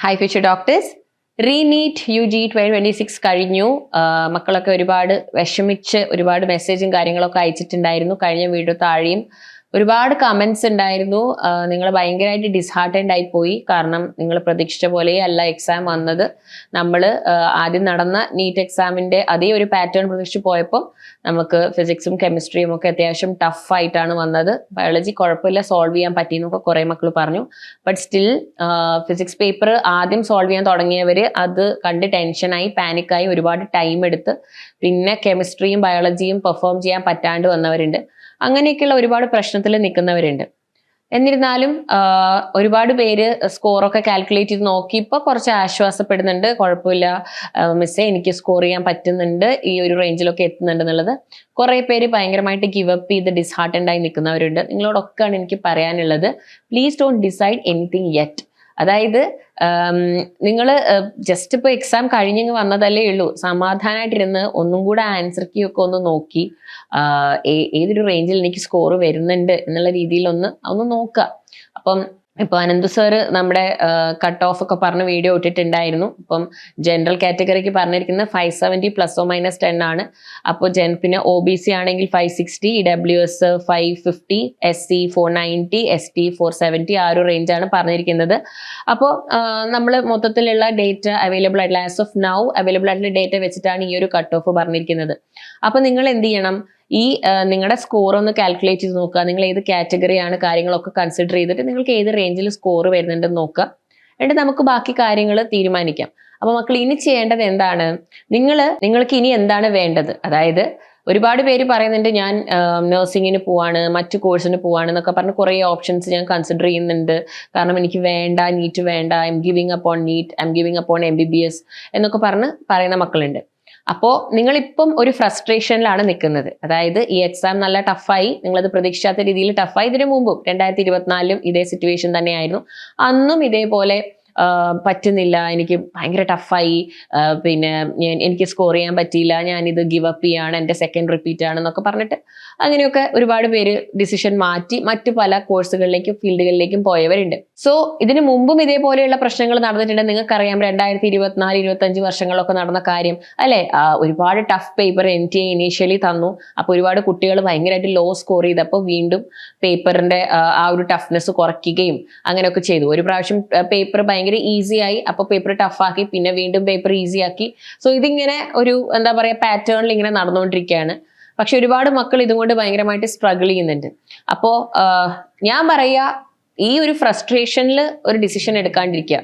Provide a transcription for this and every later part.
Hi future doctors. റീനീറ്റ് UG 2026 കഴിഞ്ഞു. മക്കളൊക്കെ ഒരുപാട് വിഷമിച്ച് ഒരുപാട് മെസ്സേജും കാര്യങ്ങളൊക്കെ അയച്ചിട്ടുണ്ടായിരുന്നു. കഴിഞ്ഞ വീഡിയോ താഴെയും ഒരുപാട് കമന്റ്സ് ഉണ്ടായിരുന്നു. നിങ്ങൾ ഭയങ്കരമായിട്ട് ഡിസ്ഹാർട്ടൻഡ് ആയി പോയി. കാരണം നിങ്ങൾ പ്രതീക്ഷിച്ച പോലെ അല്ല എക്സാം വന്നത്. നമ്മൾ ആദ്യം നടന്ന നീറ്റ് എക്സാമിന്റെ അതേ ഒരു പാറ്റേൺ പ്രതീക്ഷിച്ച് പോയപ്പോൾ നമുക്ക് ഫിസിക്സും കെമിസ്ട്രിയും ഒക്കെ അത്യാവശ്യം ടഫ് ആയിട്ടാണ് വന്നത്. ബയോളജി കുഴപ്പമില്ല, സോൾവ് ചെയ്യാൻ പറ്റിയെന്നൊക്കെ കുറെ മക്കൾ പറഞ്ഞു. ബട്ട് സ്റ്റിൽ ഫിസിക്സ് പേപ്പർ ആദ്യം സോൾവ് ചെയ്യാൻ തുടങ്ങിയവർ അത് കണ്ട് ടെൻഷനായി പാനിക്കായി ഒരുപാട് ടൈം എടുത്ത് പിന്നെ കെമിസ്ട്രിയും ബയോളജിയും പെർഫോം ചെയ്യാൻ പറ്റാണ്ട് വന്നവരുണ്ട്. അങ്ങനെയൊക്കെയുള്ള ഒരുപാട് പ്രശ്നത്തിൽ നിൽക്കുന്നവരുണ്ട്. എന്നിരുന്നാലും ഒരുപാട് പേര് സ്കോറൊക്കെ കാൽക്കുലേറ്റ് ചെയ്ത് നോക്കി ഇപ്പോൾ കുറച്ച് ആശ്വാസപ്പെടുന്നുണ്ട്. കുഴപ്പമില്ല മിസ്സേ, എനിക്ക് സ്കോർ ചെയ്യാൻ പറ്റുന്നുണ്ട്, ഈ ഒരു റേഞ്ചിലൊക്കെ എത്തുന്നുണ്ട് എന്നുള്ളത്. കുറെ പേര് ഭയങ്കരമായിട്ട് ഗിവ് അപ്പ് ചെയ്ത് ഡിസ്ഹാർട്ടൻഡ് ആയി നിൽക്കുന്നവരുണ്ട്. നിങ്ങളോടൊക്കെയാണ് എനിക്ക് പറയാനുള്ളത്, please don't decide anything yet. അതായത് നിങ്ങൾ ജസ്റ്റ് ഇപ്പോൾ എക്സാം കഴിഞ്ഞങ്ങ് വന്നതല്ലേ ഉള്ളൂ. സമാധാനമായിട്ടിരുന്ന് ഒന്നും കൂടെ ആൻസർ കീ ഒക്കെ ഒന്ന് നോക്കി ഏതൊരു റേഞ്ചിൽ എനിക്ക് സ്കോർ വരുന്നുണ്ട് എന്നുള്ള രീതിയിൽ ഒന്ന് നോക്കുക. അപ്പം ഇപ്പൊ അനന്തു സാറ് നമ്മുടെ കട്ട് ഓഫ് ഒക്കെ പറഞ്ഞ് വീഡിയോ ഇട്ടിട്ടുണ്ടായിരുന്നു. ഇപ്പം ജനറൽ കാറ്റഗറിക്ക് പറഞ്ഞിരിക്കുന്നത് 570 ±10 ആണ്. അപ്പോൾ പിന്നെ OBC ആണെങ്കിൽ 560, EWS 550, SC 490, ST 470 ആ ഒരു റേഞ്ചാണ് പറഞ്ഞിരിക്കുന്നത്. അപ്പോൾ നമ്മൾ മൊത്തത്തിലുള്ള ഡേറ്റ അവൈലബിൾ ആയിട്ടുള്ള ആസ് ഓഫ് നൗ അവൈലബിൾ ആയിട്ടുള്ള ഡേറ്റ വെച്ചിട്ടാണ് ഈ ഒരു കട്ട് ഓഫ് പറഞ്ഞിരിക്കുന്നത്. അപ്പോൾ നിങ്ങൾ എന്ത് ചെയ്യണം, ഈ നിങ്ങളുടെ സ്കോർ ഒന്ന് കാൽക്കുലേറ്റ് ചെയ്ത് നോക്കുക. നിങ്ങൾ ഏത് കാറ്റഗറിയാണ് കാര്യങ്ങളൊക്കെ കൺസിഡർ ചെയ്തിട്ട് നിങ്ങൾക്ക് ഏത് റേഞ്ചിൽ സ്കോർ വരുന്നുണ്ടെന്ന് നോക്കുക. എന്നിട്ട് നമുക്ക് ബാക്കി കാര്യങ്ങൾ തീരുമാനിക്കാം. അപ്പൊ മക്കൾ ഇനി ചെയ്യേണ്ടത് എന്താണ്, നിങ്ങൾക്ക് ഇനി എന്താണ് വേണ്ടത്? അതായത് ഒരുപാട് പേര് പറയുന്നുണ്ട് ഞാൻ നഴ്സിങ്ങിന് പോവാണ്, മറ്റു കോഴ്സിന് പോവാണ് എന്നൊക്കെ പറഞ്ഞ് കുറേ ഓപ്ഷൻസ് ഞാൻ കൺസിഡർ ചെയ്യുന്നുണ്ട്. കാരണം എനിക്ക് വേണ്ട, നീറ്റ് വേണ്ട, I am giving up on NEET, I am giving up on MBBS എന്നൊക്കെ പറഞ്ഞ് പറയുന്ന മക്കളുണ്ട്. അപ്പോൾ നിങ്ങളിപ്പം ഒരു ഫ്രസ്ട്രേഷനിലാണ് നിൽക്കുന്നത്. അതായത് ഈ എക്സാം നല്ല ടഫായി, നിങ്ങളത് പ്രതീക്ഷിക്കാത്ത രീതിയിൽ ടഫായി. ഇതിനു മുമ്പും 2024 ഇതേ സിറ്റുവേഷൻ തന്നെയായിരുന്നു. അന്നും ഇതേപോലെ പറ്റുന്നില്ല, എനിക്ക് ഭയങ്കര ടഫായി, പിന്നെ എനിക്ക് സ്കോർ ചെയ്യാൻ പറ്റിയില്ല, ഞാനിത് ഗിവ് അപ്പ് ചെയ്യാണ്, എൻ്റെ സെക്കൻഡ് റിപ്പീറ്റ് ആണെന്നൊക്കെ പറഞ്ഞിട്ട് അങ്ങനെയൊക്കെ ഒരുപാട് പേര് ഡിസിഷൻ മാറ്റി മറ്റു പല കോഴ്സുകളിലേക്കും ഫീൽഡുകളിലേക്കും പോയവരുണ്ട്. സോ ഇതിനു മുമ്പും ഇതേപോലെയുള്ള പ്രശ്നങ്ങൾ നടന്നിട്ടുണ്ട്. നിങ്ങൾക്കറിയാം 2024-25 വർഷങ്ങളൊക്കെ നടന്ന കാര്യം അല്ലെ. ഒരുപാട് ടഫ് പേപ്പർ NTA ഇനീഷ്യലി തന്നു. അപ്പോൾ ഒരുപാട് കുട്ടികൾ ഭയങ്കരമായിട്ട് ലോ സ്കോർ ചെയ്തപ്പോൾ വീണ്ടും പേപ്പറിന്റെ ആ ഒരു ടഫ്നെസ് കുറയ്ക്കുകയും അങ്ങനെയൊക്കെ ചെയ്തു. ഒരു പ്രാവശ്യം പേപ്പർ ഭയങ്കര ഈസി ആയി, അപ്പോൾ പേപ്പർ ടഫാക്കി, പിന്നെ വീണ്ടും പേപ്പർ ഈസി ആക്കി. സോ ഇതിങ്ങനെ ഒരു എന്താ പറയുക പാറ്റേണിൽ ഇങ്ങനെ നടന്നുകൊണ്ടിരിക്കുകയാണ്. പക്ഷെ ഒരുപാട് മക്കൾ ഇതുകൊണ്ട് ഭയങ്കരമായിട്ട് സ്ട്രഗിൾ ചെയ്യുന്നുണ്ട്. അപ്പോൾ ഞാൻ പറയാ, ഈ ഒരു ഫ്രസ്ട്രേഷനിൽ ഒരു ഡിസിഷൻ എടുക്കാണ്ടിരിക്കുക.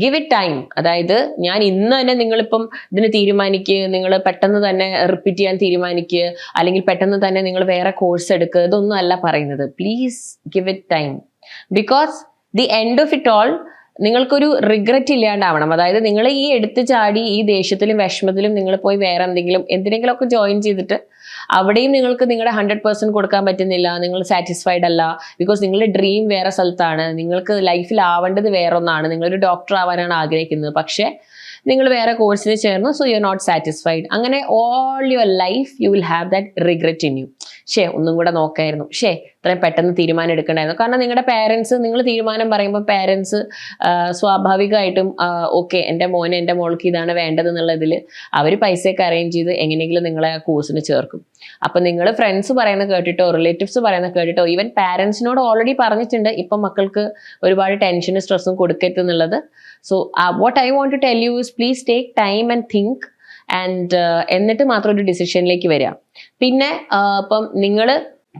Give it time. അതായത് ഞാൻ ഇന്ന് തന്നെ നിങ്ങളിപ്പം ഇതിന് തീരുമാനിക്കുക, നിങ്ങൾ പെട്ടെന്ന് തന്നെ റിപ്പീറ്റ് ചെയ്യാൻ തീരുമാനിക്കുക, അല്ലെങ്കിൽ പെട്ടെന്ന് തന്നെ നിങ്ങൾ വേറെ കോഴ്സ് എടുക്കുക, ഇതൊന്നും അല്ല പറയുന്നത്. Please give it time. Because the end of it all നിങ്ങൾക്കൊരു റിഗ്രറ്റ് ഇല്ലാണ്ടാവണം. അതായത് നിങ്ങൾ ഈ എടുത്തു ചാടി ഈ ദേഷ്യത്തിലും വിഷമത്തിലും നിങ്ങൾ പോയി വേറെ എന്തിനെങ്കിലുമൊക്കെ ജോയിൻ ചെയ്തിട്ട് അവിടെയും നിങ്ങൾക്ക് നിങ്ങളുടെ 100% കൊടുക്കാൻ പറ്റുന്നില്ല, നിങ്ങൾ സാറ്റിസ്ഫൈഡ് അല്ല. ബിക്കോസ് നിങ്ങളുടെ ഡ്രീം വേറെ സ്ഥലത്താണ്, നിങ്ങൾക്ക് ലൈഫിൽ ആവേണ്ടത് വേറെ ഒന്നാണ്, നിങ്ങളൊരു ഡോക്ടർ ആവാനാണ് ആഗ്രഹിക്കുന്നത്. പക്ഷേ നിങ്ങൾ വേറെ കോഴ്സിന് ചേർന്നു, so you are not satisfied. അങ്ങനെ all your life you will have that regret in you. ഒന്നും കൂടെ നോക്കായിരുന്നു, ഇത്രയും പെട്ടെന്ന് തീരുമാനം എടുക്കണ്ടായിരുന്നു. കാരണം നിങ്ങളുടെ പാരൻസ്, നിങ്ങൾ തീരുമാനം പറയുമ്പോൾ പാരൻസ് സ്വാഭാവികമായിട്ടും ഓക്കെ എൻ്റെ മോന് എൻ്റെ മോൾക്ക് ഇതാണ് വേണ്ടത് എന്നുള്ളതിൽ അവർ പൈസയൊക്കെ അറേഞ്ച് ചെയ്ത് എങ്ങനെയെങ്കിലും നിങ്ങളെ ആ കോഴ്സിന് ചേർക്കും. അപ്പം നിങ്ങൾ ഫ്രണ്ട്സ് പറയുന്നത് കേട്ടിട്ടോ റിലേറ്റീവ്സ് പറയുന്നത് കേട്ടിട്ടോ ഈവൻ പാരൻസിനോട് ഓൾറെഡി പറഞ്ഞിട്ടുണ്ട് ഇപ്പം മക്കൾക്ക് ഒരുപാട് ടെൻഷനും സ്ട്രെസ്സും കൊടുക്കരുത് എന്നുള്ളത്. So what I want to tell you is please take time and think എന്നിട്ട് മാത്രം ഒരു ഡിസിഷനിലേക്ക് വരിക. പിന്നെ ഇപ്പം നിങ്ങൾ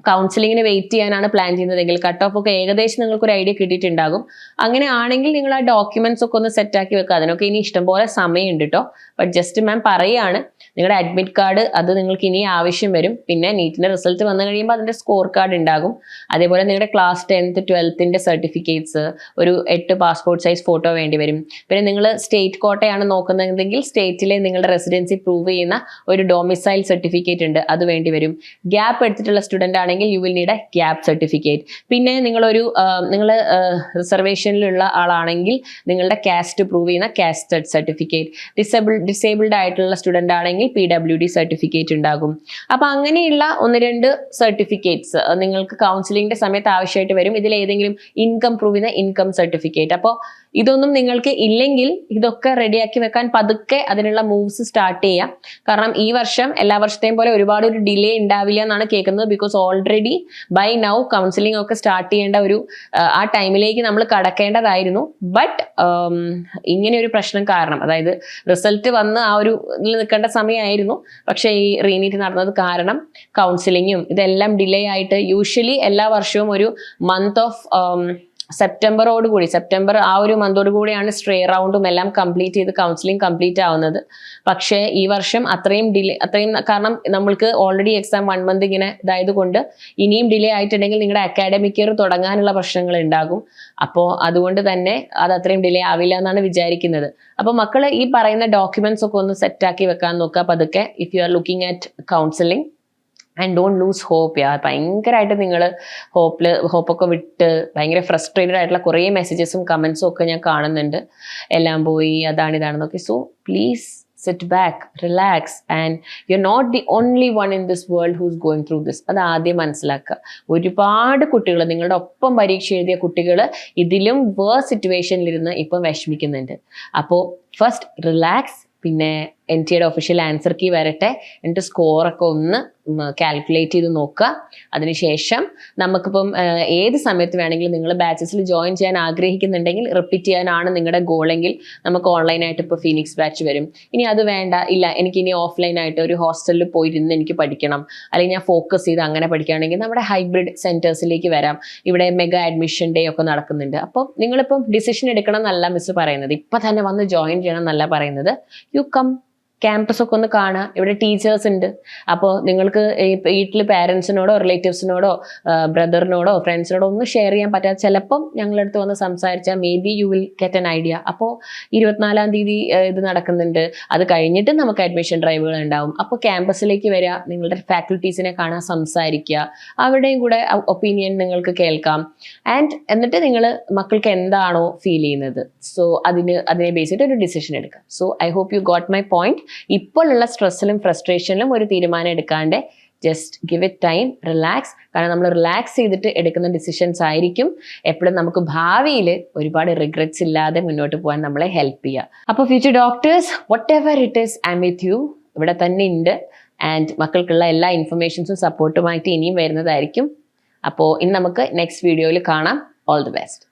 കൗൺസിലിങ്ങിന് വെയിറ്റ് ചെയ്യാനാണ് പ്ലാൻ ചെയ്യുന്നതെങ്കിൽ കട്ട് ഓഫ് ഒക്കെ ഏകദേശം നിങ്ങൾക്ക് ഒരു ഐഡിയ കിട്ടിയിട്ടുണ്ടാകും. അങ്ങനെ ആണെങ്കിൽ നിങ്ങൾ ആ ഡോക്യുമെന്റ്സ് ഒക്കെ ഒന്ന് സെറ്റാക്കി വെക്കുക. അതിനൊക്കെ ഇനി ഇഷ്ടംപോലെ സമയമുണ്ട് കേട്ടോ. ബട്ട് ജസ്റ്റ് മാം പറയാണ്, നിങ്ങളുടെ അഡ്മിറ്റ് കാർഡ് അത് നിങ്ങൾക്ക് ഇനി ആവശ്യം വരും. പിന്നെ നീറ്റിന്റെ റിസൾട്ട് വന്നു കഴിയുമ്പോൾ അതിന്റെ സ്കോർ കാർഡ് ഉണ്ടാകും. അതേപോലെ നിങ്ങളുടെ ക്ലാസ് 10th 12th സർട്ടിഫിക്കറ്റ്സ്, ഒരു 8 പാസ്പോർട്ട് സൈസ് ഫോട്ടോ വേണ്ടി വരും. പിന്നെ നിങ്ങൾ സ്റ്റേറ്റ് കോട്ടയാണ് നോക്കുന്നതെങ്കിൽ സ്റ്റേറ്റിലെ നിങ്ങളുടെ റെസിഡൻസി പ്രൂവ് ചെയ്യുന്ന ഒരു ഡൊമിസൈൽ സർട്ടിഫിക്കറ്റ് ഉണ്ട്, അത് വേണ്ടി വരും. ഗ്യാപ്പ് എടുത്തിട്ടുള്ള സ്റ്റുഡന്റ് ആണെങ്കിൽ you will need A gap certificate. പിന്നെ നിങ്ങൾ റിസർവേഷനിലുള്ള ആളാണെങ്കിൽ നിങ്ങളുടെ കാസ്റ്റ് പ്രൂവ് ചെയ്യുന്ന കാസ്റ്റ് സർട്ടിഫിക്കറ്റ്. ഡിസേബിൾഡ് ആയിട്ടുള്ള സ്റ്റുഡന്റ് ആണെങ്കിൽ PWD സർട്ടിഫിക്കറ്റ് ഉണ്ടാകും. അപ്പൊ അങ്ങനെയുള്ള 1-2 സർട്ടിഫിക്കറ്റ്സ് നിങ്ങൾക്ക് കൗൺസിലിംഗിന്റെ സമയത്ത് ആവശ്യമായിട്ട് വരും. ഇതിൽ ഏതെങ്കിലും ഇൻകം പ്രൂവ് ചെയ്യുന്ന ഇൻകം സർട്ടിഫിക്കറ്റ്. അപ്പോൾ ഇതൊന്നും നിങ്ങൾക്ക് ഇല്ലെങ്കിൽ ഇതൊക്കെ റെഡിയാക്കി വെക്കാൻ പതുക്കെ അതിനുള്ള മൂവ്സ് സ്റ്റാർട്ട് ചെയ്യാം. കാരണം ഈ വർഷം എല്ലാ വർഷത്തെയും പോലെ ഒരുപാട് ഒരു ഡിലേ ഉണ്ടാവില്ല എന്നാണ് കേൾക്കുന്നത്. Because already buy now counselling ഒക്കെ സ്റ്റാർട്ട് ചെയ്യേണ്ട ഒരു ആ ടൈമിലേക്ക് നമ്മൾ കടക്കേണ്ടതായിരുന്നു. ബട്ട് ഇങ്ങനെ ഒരു പ്രശ്നം കാരണം, അതായത് റിസൾട്ട് വന്ന് ആ ഒരു ഇതിൽ നിൽക്കേണ്ട സമയമായിരുന്നു. പക്ഷേ ഈ റീനീറ്റ് നടന്നത് കാരണം കൗൺസിലിങ്ങും ഇതെല്ലാം ഡിലേ ആയിട്ട്, യൂഷ്വലി എല്ലാ വർഷവും ഒരു മന്ത് ഓഫ് സെപ്റ്റംബർ ആ ഒരു മന്തോട് കൂടിയാണ് സ്ട്രേ റൗണ്ടും എല്ലാം കംപ്ലീറ്റ് ചെയ്ത് കൗൺസിലിംഗ് കംപ്ലീറ്റ് ആവുന്നത്. പക്ഷേ ഈ വർഷം അത്രയും കാരണം നമ്മൾക്ക് ഓൾറെഡി എക്സാം 1 മന്ത് ഇങ്ങനെ ഇതായത് കൊണ്ട് ഇനിയും ഡിലേ ആയിട്ടുണ്ടെങ്കിൽ നിങ്ങളുടെ അക്കാഡമിക് ഇയർ തുടങ്ങാനുള്ള പ്രശ്നങ്ങൾ ഉണ്ടാകും. അപ്പോൾ അതുകൊണ്ട് തന്നെ അത് അത്രയും ഡിലേ ആവില്ല എന്നാണ് വിചാരിക്കുന്നത്. അപ്പോൾ മക്കൾ ഈ പറയുന്ന ഡോക്യുമെന്റ്സ് ഒക്കെ ഒന്ന് സെറ്റാക്കി വെക്കാൻ നോക്കുക പതുക്കെ, if you are looking at counselling. And don't lose hope. ഭയങ്കരമായിട്ട് നിങ്ങൾ ഹോപ്പൊക്കെ വിട്ട് ഭയങ്കര ഫ്രസ്ട്രേറ്റഡ് ആയിട്ടുള്ള കുറേ മെസ്സേജസും കമൻസും ഒക്കെ ഞാൻ കാണുന്നുണ്ട്. എല്ലാം പോയി, അതാണ് ഇതാണെന്നൊക്കെ. So please sit back, relax, and you are not the only one in this world who's going through this. അത് ആദ്യം മനസ്സിലാക്കുക. ഒരുപാട് കുട്ടികൾ, നിങ്ങളുടെ ഒപ്പം പരീക്ഷ എഴുതിയ കുട്ടികൾ ഇതിലും വേഴ്സ് സിറ്റുവേഷനിലിരുന്ന് ഇപ്പം വിഷമിക്കുന്നുണ്ട്. അപ്പോൾ ഫസ്റ്റ് റിലാക്സ്. പിന്നെ NTA ഒഫീഷ്യൽ ആൻസർ കീ വരട്ടെ, എന്നിട്ട് സ്കോറൊക്കെ ഒന്ന് കാൽക്കുലേറ്റ് ചെയ്ത് നോക്കുക. അതിനുശേഷം നമുക്കിപ്പം ഏത് സമയത്ത് വേണമെങ്കിലും നിങ്ങൾ ബാച്ചസിൽ ജോയിൻ ചെയ്യാൻ ആഗ്രഹിക്കുന്നുണ്ടെങ്കിൽ, റിപ്പീറ്റ് ചെയ്യാനാണ് നിങ്ങളുടെ ഗോളെങ്കിൽ നമുക്ക് ഓൺലൈനായിട്ട് ഇപ്പോൾ ഫീനിക്സ് ബാച്ച് വരും. ഇനി അത് വേണ്ട, ഇല്ല എനിക്കിനി ഓഫ്ലൈനായിട്ട് ഒരു ഹോസ്റ്റലിൽ പോയിരുന്ന് എനിക്ക് പഠിക്കണം, അല്ലെങ്കിൽ ഞാൻ ഫോക്കസ് ചെയ്ത് അങ്ങനെ പഠിക്കുകയാണെങ്കിൽ നമ്മുടെ ഹൈബ്രിഡ് സെൻറ്റേഴ്സിലേക്ക് വരാം. ഇവിടെ മെഗാ അഡ്മിഷൻ ഡേ ഒക്കെ നടക്കുന്നുണ്ട്. അപ്പോൾ നിങ്ങളിപ്പം ഡിസിഷൻ എടുക്കണം എന്നല്ല മിസ് പറയുന്നത്, ഇപ്പം തന്നെ വന്ന് ജോയിൻ ചെയ്യണം എന്നല്ല പറയുന്നത്. യു കം, ക്യാമ്പസ് ഒക്കെ ഒന്ന് കാണുക. ഇവിടെ ടീച്ചേഴ്സ് ഉണ്ട്. അപ്പോൾ നിങ്ങൾക്ക് വീട്ടിൽ പാരൻസിനോടോ റിലേറ്റീവ്സിനോടോ ബ്രദറിനോടോ ഫ്രണ്ട്സിനോടോ ഒന്നും ഷെയർ ചെയ്യാൻ പറ്റാതെ ചിലപ്പം ഞങ്ങളുടെ അടുത്ത് വന്ന് സംസാരിച്ചാൽ may be you will get an idea. അപ്പോൾ 24-ാം തീയതി ഇത് നടക്കുന്നുണ്ട്. അത് കഴിഞ്ഞിട്ട് നമുക്ക് അഡ്മിഷൻ ഡ്രൈവുകൾ ഉണ്ടാവും. അപ്പോൾ ക്യാമ്പസിലേക്ക് വരിക, നിങ്ങളുടെ ഫാക്കൽറ്റീസിനെ കാണാൻ, സംസാരിക്കുക, അവരുടെയും കൂടെ ഒപ്പീനിയൻ നിങ്ങൾക്ക് കേൾക്കാം. എന്നിട്ട് നിങ്ങൾ മക്കൾക്ക് എന്താണോ ഫീൽ ചെയ്യുന്നത്, സോ അതിനെ ബേസ് ചെയ്തിട്ട് ഒരു ഡിസിഷൻ എടുക്കുക. So I hope you got my point. ഇപ്പോഴുള്ള സ്ട്രെസ്സിലും ഫ്രസ്ട്രേഷനിലും ഒരു തീരുമാനം എടുക്കാണ്ട് just give it time, relax. കാരണം നമ്മൾ റിലാക്സ് ചെയ്തിട്ട് എടുക്കുന്ന ഡിസിഷൻസ് ആയിരിക്കും എപ്പോഴും നമുക്ക് ഭാവിയിൽ ഒരുപാട് റിഗ്രറ്റ്സ് ഇല്ലാതെ മുന്നോട്ട് പോകാൻ നമ്മളെ ഹെൽപ്പ് ചെയ്യുക. അപ്പോൾ future doctors, what ever it is, I M with you. ഇവിടെ തന്നെ ഉണ്ട്. ആൻഡ് മക്കൾക്കുള്ള എല്ലാ ഇൻഫർമേഷൻസും സപ്പോർട്ടുമായിട്ട് ഇനിയും വരുന്നതായിരിക്കും. അപ്പോൾ ഇനി നമുക്ക് നെക്സ്റ്റ് വീഡിയോയിൽ കാണാം. All the best.